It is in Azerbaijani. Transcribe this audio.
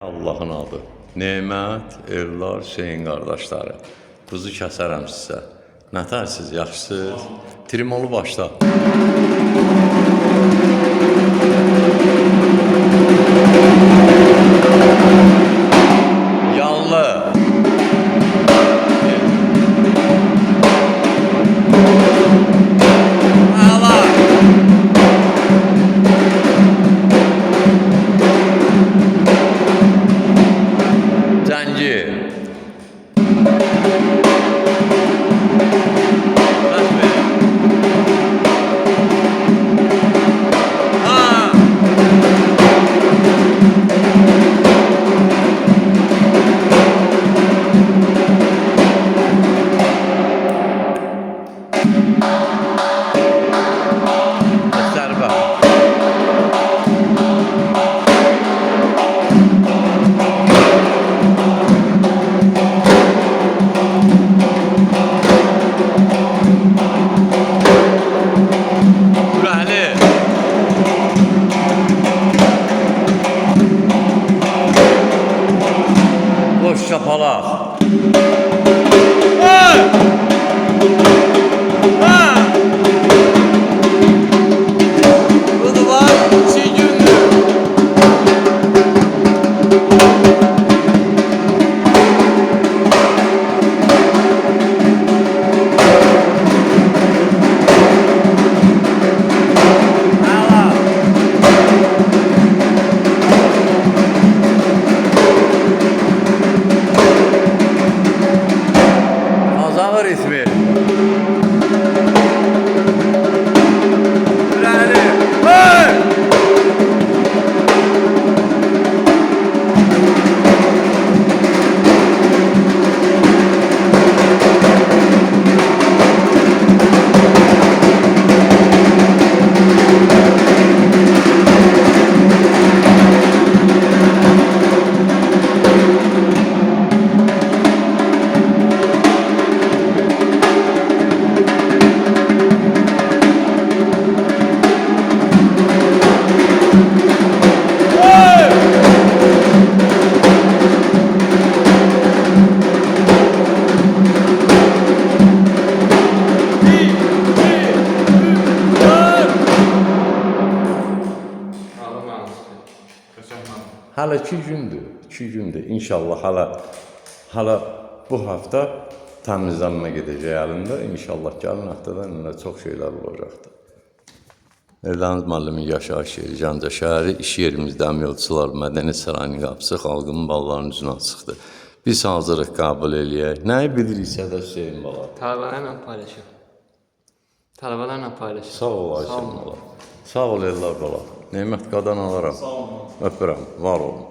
Allahın adı. Nemət, Evlar, Hüseyin qardaşları. Quzu kəsərəm sizə. Nətərsiz, yaxşısız? Trimolu başla. Yanlı. Ağlar. Zənci. Boş şapalaq. Bunu var, iki gündür. Azamır ismi. Hələ 2 gündür, 2 gündür. İnşallah hələ bu hafta təmizlənmə gedəcək əlində. İnşallah gəlin həftədən indi çox şeylər olacaqdır. Evləniz müəllimin yaşayış yeri, Gəncə şəhəri, iş yerimizdə əməlçılar, mədəniyyət sarayının qapısı xalqın ballarının üzünə açıqdır. Biz hazırıq qəbul eləyək. Nəyi biliriksə də Hüseyin bala. Tələbələrlə paylaşır. Tələbələrlə paylaşır. Sağ ol Ayşən bala. Sağ ol Ellar bala. Nemət qadan alaram. Öpürəm, var olun.